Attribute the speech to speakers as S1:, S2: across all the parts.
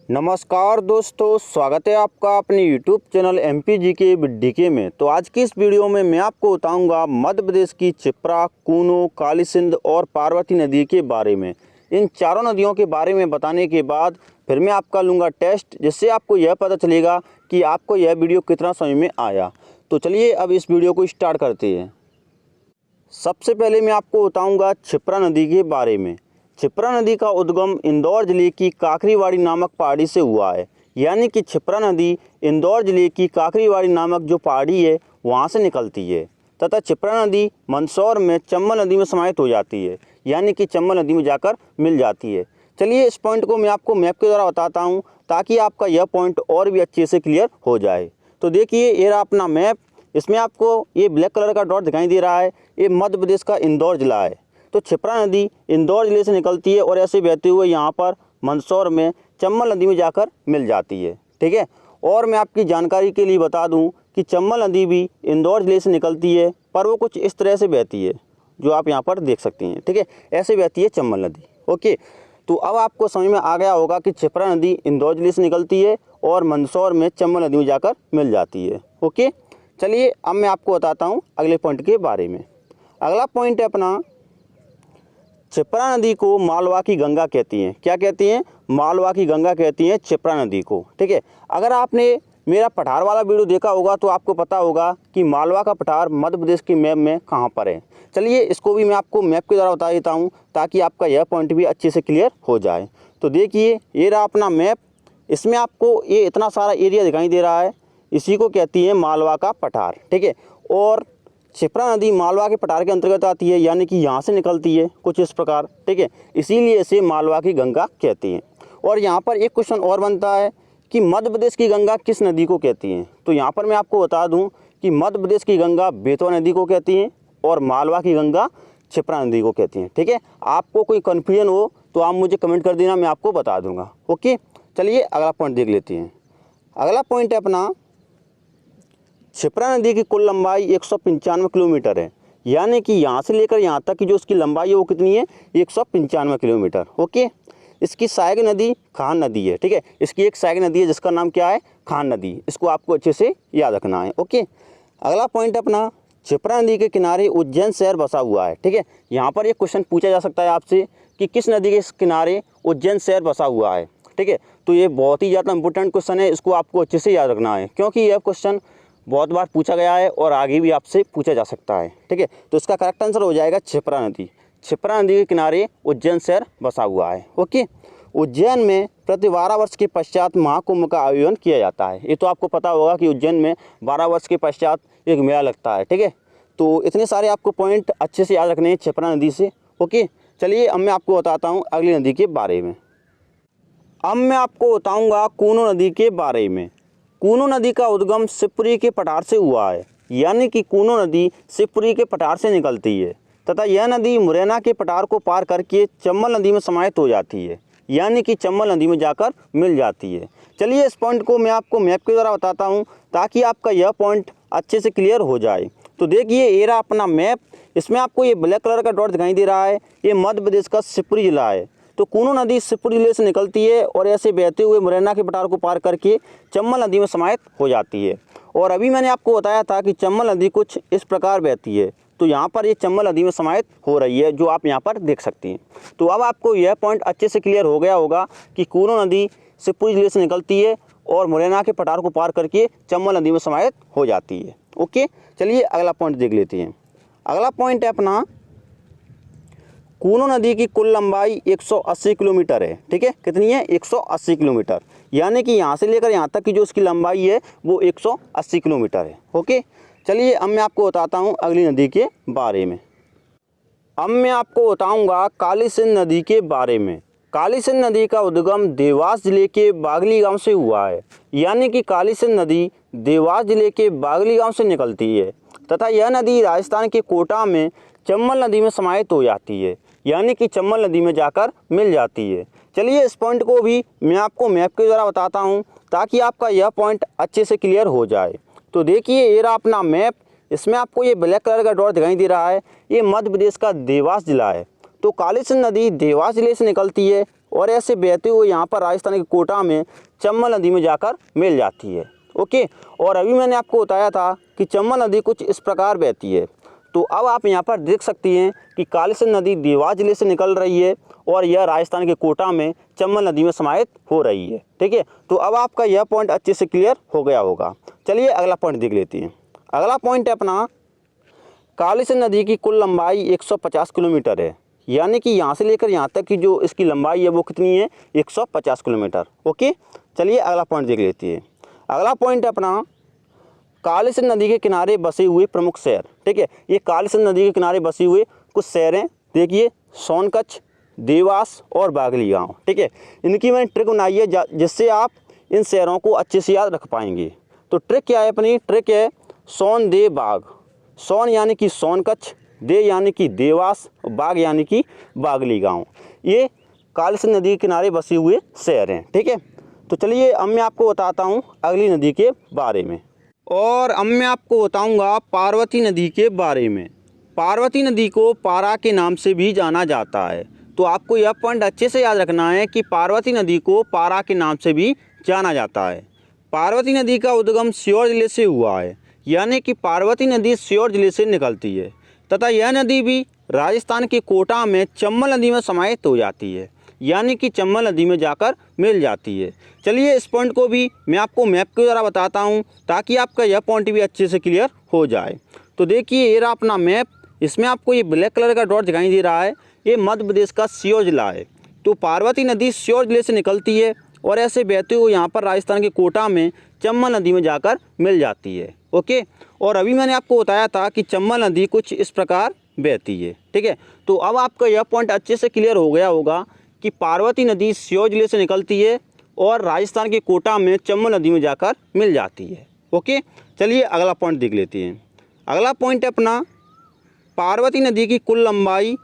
S1: नमस्कार दोस्तों, स्वागत है आपका अपने YouTube चैनल MPGK DK में। तो आज की इस वीडियो में मैं आपको बताऊंगा मध्य प्रदेश की क्षिप्रा, कूनो, काली सिंध और पार्वती नदी के बारे में। इन चारों नदियों के बारे में बताने के बाद फिर मैं आपका लूँगा टेस्ट, जिससे आपको यह पता चलेगा कि आपको यह वीडियो कितना समझ में आया। तो चलिए अब इस वीडियो को स्टार्ट करते हैं। सबसे पहले मैं आपको बताऊँगा क्षिप्रा नदी के बारे में। क्षिप्रा नदी का उद्गम इंदौर जिले की काकरीवाड़ी नामक पहाड़ी से हुआ है। यानी कि क्षिप्रा नदी इंदौर जिले की काकरीवाड़ी नामक जो पहाड़ी है वहाँ से निकलती है तथा क्षिप्रा नदी मंदसौर में चंबल नदी में समाहित हो जाती है, यानी कि चंबल नदी में जाकर मिल जाती है। चलिए इस पॉइंट को मैं आपको मैप के द्वारा बताता हूँ ताकि आपका यह पॉइंट और भी अच्छे से क्लियर हो जाए। तो देखिए ये रहा अपना मैप। इसमें आपको ये ब्लैक कलर का डॉट दिखाई दे रहा है, ये मध्य प्रदेश का इंदौर जिला है। तो क्षिप्रा नदी इंदौर जिले से निकलती है और ऐसे बहते हुए यहाँ पर मंदसौर में चंबल नदी में जाकर मिल जाती है। ठीक है। और मैं आपकी जानकारी के लिए बता दूं कि चंबल नदी भी इंदौर जिले से निकलती है, पर वो कुछ इस तरह से बहती है जो आप यहाँ पर देख सकती हैं। ठीक है, ऐसे बहती है चंबल नदी। ओके, तो अब आपको समझ में आ गया होगा कि क्षिप्रा नदी इंदौर जिले से निकलती है और मंदसौर में चंबल नदी में जाकर मिल जाती है। ओके, चलिए अब मैं आपको बताता हूँ अगले पॉइंट के बारे में। अगला पॉइंट है अपना, क्षिप्रा नदी को मालवा की गंगा कहती हैं। क्या कहती हैं? मालवा की गंगा कहती हैं क्षिप्रा नदी को। ठीक है, अगर आपने मेरा पठार वाला वीडियो देखा होगा तो आपको पता होगा कि मालवा का पठार मध्य प्रदेश के मैप में कहाँ पर है। चलिए इसको भी मैं आपको मैप के द्वारा बता देता हूँ ताकि आपका यह पॉइंट भी अच्छे से क्लियर हो जाए। तो देखिए ये रहा अपना मैप। इसमें आपको ये इतना सारा एरिया दिखाई दे रहा है, इसी को कहती है मालवा का पठार। ठीक है, और क्षिप्रा नदी मालवा के पठार के अंतर्गत आती है, यानी कि यहाँ से निकलती है कुछ इस प्रकार। ठीक है, इसीलिए इसे मालवा की गंगा कहती हैं। और यहाँ पर एक क्वेश्चन और बनता है कि मध्य प्रदेश की गंगा किस नदी को कहती हैं। तो यहाँ पर मैं आपको बता दूँ कि मध्य प्रदेश की गंगा बेतवा नदी को कहती हैं और मालवा की गंगा क्षिप्रा नदी को कहती हैं। ठीक है, आपको कोई कन्फ्यूजन हो तो आप मुझे कमेंट कर देना, मैं आपको बता दूँगा। ओके, चलिए अगला पॉइंट देख लेते हैं। अगला पॉइंट है अपना, क्षिप्रा नदी की कुल लंबाई 195 किलोमीटर है। यानी कि यहाँ से लेकर यहाँ तक की जो उसकी लंबाई है वो कितनी है? 195 किलोमीटर। ओके, इसकी सहायक नदी खान नदी है। ठीक है, इसकी एक सहायक नदी है जिसका नाम क्या है? खान नदी। इसको आपको अच्छे से याद रखना है। ओके, अगला पॉइंट अपना, क्षिप्रा नदी के किनारे उज्जैन शहर बसा हुआ है। ठीक है, यहाँ पर एक क्वेश्चन पूछा जा सकता है आपसे कि किस नदी के किनारे उज्जैन शहर बसा हुआ है। ठीक है, तो ये बहुत ही ज़्यादा इंपॉर्टेंट क्वेश्चन है, इसको आपको अच्छे से याद रखना है क्योंकि यह क्वेश्चन बहुत बार पूछा गया है और आगे भी आपसे पूछा जा सकता है। ठीक है, तो इसका करेक्ट आंसर हो जाएगा क्षिप्रा नदी। क्षिप्रा नदी के किनारे उज्जैन शहर बसा हुआ है। ओके, उज्जैन में प्रति 12 वर्ष के पश्चात महाकुंभ का आयोजन किया जाता है। ये तो आपको पता होगा कि उज्जैन में 12 वर्ष के पश्चात एक मेला लगता है। ठीक है, तो इतने सारे आपको पॉइंट अच्छे से याद रखने हैं क्षिप्रा नदी से। ओके, चलिए अब मैं आपको बताता हूँ अगली नदी के बारे में। अब मैं आपको बताऊँगा कूनो नदी के बारे में। कूनो नदी का उद्गम शिवपुरी के पठार से हुआ है। यानी कि कूनो नदी शिवपुरी के पठार से निकलती है तथा यह नदी मुरैना के पठार को पार करके चंबल नदी में समाहित हो जाती है, यानी कि चंबल नदी में जाकर मिल जाती है। चलिए इस पॉइंट को मैं आपको मैप के द्वारा बताता हूँ ताकि आपका यह पॉइंट अच्छे से क्लियर हो जाए। तो देखिए ये रहा अपना मैप। इसमें आपको ये ब्लैक कलर का डॉट दिखाई दे रहा है, ये मध्य प्रदेश का शिवपुरी जिला है। तो कूनो नदी शिवपुरी जिले से निकलती है और ऐसे बहते हुए मुरैना के पठार को पार करके चंबल नदी में समाहित हो जाती है। और अभी मैंने आपको बताया था कि चंबल नदी कुछ इस प्रकार बहती है, तो यहाँ पर ये चंबल नदी में समाहित हो रही है जो आप यहाँ पर देख सकती हैं। तो अब आपको यह पॉइंट अच्छे से क्लियर हो गया होगा कि कूनो नदी शिवपुरी जिले से निकलती है और मुरैना के पठार को पार करके चंबल नदी में समाहित हो जाती है। ओके, चलिए अगला पॉइंट देख लेते हैं। अगला पॉइंट है अपना, कूनो नदी की कुल लंबाई 180 किलोमीटर है। ठीक है, कितनी है? 180 किलोमीटर। यानी कि यहाँ से लेकर यहाँ तक की जो उसकी लंबाई है वो 180 किलोमीटर है। ओके, चलिए अब मैं आपको बताता हूँ अगली नदी के बारे में। अब मैं आपको बताऊँगा काली सिंध नदी के बारे में। काली सिंध नदी का उद्गम देवास जिले के बागली गांव से हुआ है। यानी कि काली सिंध नदी देवास जिले के बागली गांव से निकलती है तथा यह नदी राजस्थान के कोटा में चंबल नदी में समाहित हो जाती है, यानी कि चंबल नदी में जाकर मिल जाती है। चलिए इस पॉइंट को भी मैं आपको मैप के द्वारा बताता हूँ ताकि आपका यह पॉइंट अच्छे से क्लियर हो जाए। तो देखिए ये रहा अपना मैप। इसमें आपको ये ब्लैक कलर का डॉट दिखाई दे रहा है, ये मध्य प्रदेश का देवास जिला है। तो काली सिंध नदी देवास जिले से निकलती है और ऐसे बहते हुए यहाँ पर राजस्थान के कोटा में चंबल नदी में जाकर मिल जाती है। ओके, और अभी मैंने आपको बताया था कि चंबल नदी कुछ इस प्रकार बहती है। तो अब आप यहाँ पर देख सकती हैं कि कालीसिंध नदी देवास जिले से निकल रही है और यह राजस्थान के कोटा में चंबल नदी में समाहित हो रही है। ठीक है, तो अब आपका यह पॉइंट अच्छे से क्लियर हो गया होगा। चलिए अगला पॉइंट देख लेते हैं। अगला पॉइंट है अपना, कालीसिंध नदी की कुल लंबाई 150 किलोमीटर है, यानी कि यहाँ से लेकर यहाँ तक की जो इसकी लंबाई है वो कितनी है, 150 किलोमीटर। ओके, चलिए अगला पॉइंट देख लेते हैं। अगला पॉइंट है अपना, कालीसिंध नदी के किनारे बसे हुए प्रमुख शहर। ठीक है, ये कालीसिंध नदी के किनारे बसे हुए कुछ शहर हैं। देखिए, सोनकच्छ, देवास और बागली गांव। ठीक है, इनकी मैंने ट्रिक बनाई है जिससे आप इन शहरों को अच्छे से याद रख पाएंगे। तो ट्रिक क्या है अपनी, ट्रिक है सोन दे बाग। सोन यानी कि सोनकच्छ, दे यानी कि देवास, बाग यानी कि बागली गांव। ये कालीसिंध नदी के किनारे बसे हुए शहर हैं। ठीक है, तो चलिए अब मैं आपको बताता हूँ अगली नदी के बारे में, और अब मैं आपको बताऊंगा पार्वती नदी के बारे में। पार्वती नदी को पारा के नाम से भी जाना जाता है। तो आपको यह पॉइंट अच्छे से याद रखना है कि पार्वती नदी को पारा के नाम से भी जाना जाता है। पार्वती नदी का उद्गम सीहोर जिले से हुआ है, यानी कि पार्वती नदी सीहोर जिले से निकलती है तथा यह नदी भी राजस्थान के कोटा में चंबल नदी में समाहित हो जाती है, यानी कि चंबल नदी में जाकर मिल जाती है। चलिए इस पॉइंट को भी मैं आपको मैप के द्वारा बताता हूँ ताकि आपका यह पॉइंट भी अच्छे से क्लियर हो जाए। तो देखिए, ये रहा अपना मैप। इसमें आपको ये ब्लैक कलर का डॉट दिखाई दे रहा है, ये मध्य प्रदेश का सीहोर जिला है। तो पार्वती नदी सीहोर जिले से निकलती है और ऐसे बहते हुए यहाँ पर राजस्थान के कोटा में चंबल नदी में जाकर मिल जाती है। ओके, और अभी मैंने आपको बताया था कि चंबल नदी कुछ इस प्रकार बहती है। ठीक है, तो अब आपका यह पॉइंट अच्छे से क्लियर हो गया होगा कि पार्वती नदी सीहोर जिले से निकलती है और राजस्थान के कोटा में चंबल नदी में जाकर मिल जाती है। ओके, चलिए अगला पॉइंट देख लेते हैं। अगला पॉइंट है अपना, पार्वती नदी की कुल लंबाई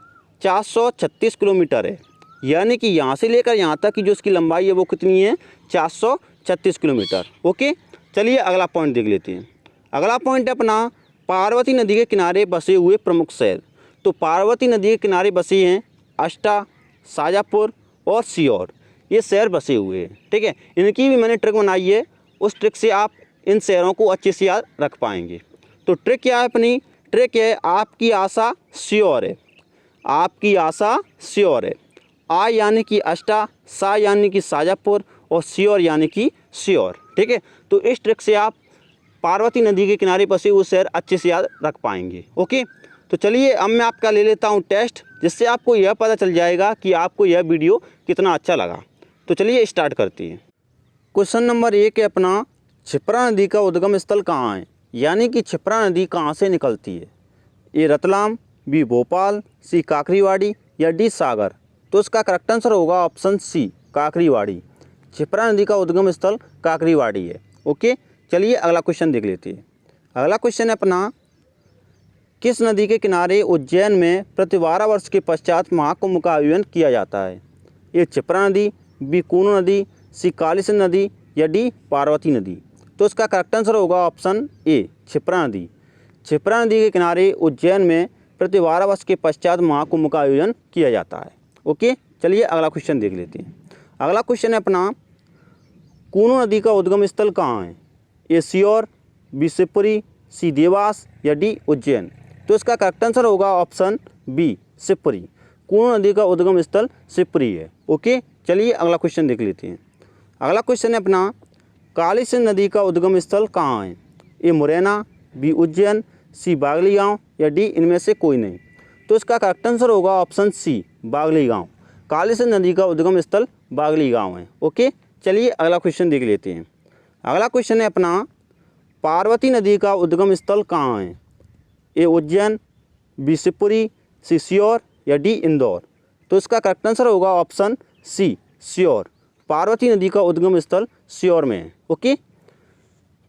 S1: 436 किलोमीटर है, यानी कि यहाँ से लेकर यहाँ तक की जो इसकी लंबाई है वो कितनी है, 436 किलोमीटर। ओके, चलिए अगला पॉइंट देख लेते हैं। अगला पॉइंट है अपना, पार्वती नदी के किनारे बसे हुए प्रमुख शहर। तो पार्वती नदी के किनारे बसे हैं अष्टा, शाजापुर और सीहोर, ये शहर बसे हुए हैं। ठीक है, इनकी भी मैंने ट्रिक बनाई है, उस ट्रिक से आप इन शहरों को अच्छे से याद रख पाएंगे। तो ट्रिक क्या है अपनी, ट्रिक है आपकी आशा सीहोर है, आपकी आशा सीहोर है। आ यानी कि अष्टा, सा यानी कि शाजापुर और सीहोर यानी कि सीहोर। ठीक है, तो इस ट्रिक से आप पार्वती नदी के किनारे बसे हुए शहर अच्छे से याद रख पाएंगे। ओके, तो चलिए अब मैं आपका ले लेता हूँ टेस्ट, जिससे आपको यह पता चल जाएगा कि आपको यह वीडियो कितना अच्छा लगा। तो चलिए स्टार्ट करते हैं। क्वेश्चन नंबर 1 है अपना, क्षिप्रा नदी का उद्गम स्थल कहाँ है, यानी कि क्षिप्रा नदी कहाँ से निकलती है। ए रतलाम, बी भोपाल, सी काकरीवाड़ी या डी सागर। तो इसका करेक्ट आंसर होगा ऑप्शन सी, काकरीवाड़ी। क्षिप्रा नदी का उद्गम स्थल काकरीवाड़ी है। ओके, चलिए अगला क्वेश्चन देख लेते हैं। अगला क्वेश्चन है अपना, किस नदी के किनारे उज्जैन में प्रति 12 वर्ष के पश्चात महाकुंभ का आयोजन किया जाता है। ए क्षिप्रा नदी, बी कूनो नदी, सी कालीसिंध नदी या डी पार्वती नदी। तो इसका करेक्ट आंसर होगा ऑप्शन ए, क्षिप्रा नदी। क्षिप्रा नदी के किनारे उज्जैन में प्रति 12 वर्ष के पश्चात महाकुंभ का आयोजन किया जाता है। ओके, चलिए अगला क्वेश्चन देख लेते हैं। अगला क्वेश्चन है अपना, कूनो नदी का उद्गम स्थल कहाँ है। ए सीहोर, बी शिवपुरी, सी देवास या डी उज्जैन। तो इसका करेक्ट आंसर होगा ऑप्शन बी, शिवपुरी। कूनो नदी का उद्गम स्थल शिवपुरी है। ओके, चलिए अगला क्वेश्चन देख लेते हैं। अगला क्वेश्चन है अपना, कालीसिंध नदी का उद्गम स्थल कहाँ है। ए मुरैना, बी उज्जैन, सी बागली गाँव या डी इनमें से कोई नहीं। तो इसका करेक्ट आंसर होगा ऑप्शन सी, बागली गाँव। कालीसिंध नदी का उद्गम स्थल बागली गाँव है। ओके, चलिए अगला क्वेश्चन देख लेते हैं। अगला क्वेश्चन है अपना, पार्वती नदी का उद्गम स्थल कहाँ है। ए उज्जैन, बी शिवपुरी, सी सीहोर या डी इंदौर। तो इसका करेक्ट आंसर होगा ऑप्शन सी, सीहोर। पार्वती नदी का उद्गम स्थल सीहोर में है। ओके,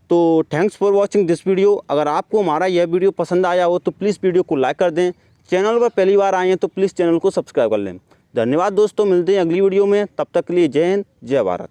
S1: तो thanks for watching this video. अगर आपको हमारा यह वीडियो पसंद आया हो तो प्लीज़ वीडियो को लाइक कर दें। चैनल पर पहली बार आए हैं तो प्लीज़ चैनल को सब्सक्राइब कर लें। धन्यवाद दोस्तों, मिलते हैं अगली वीडियो में। तब तक के लिए जय हिंद, जय भारत।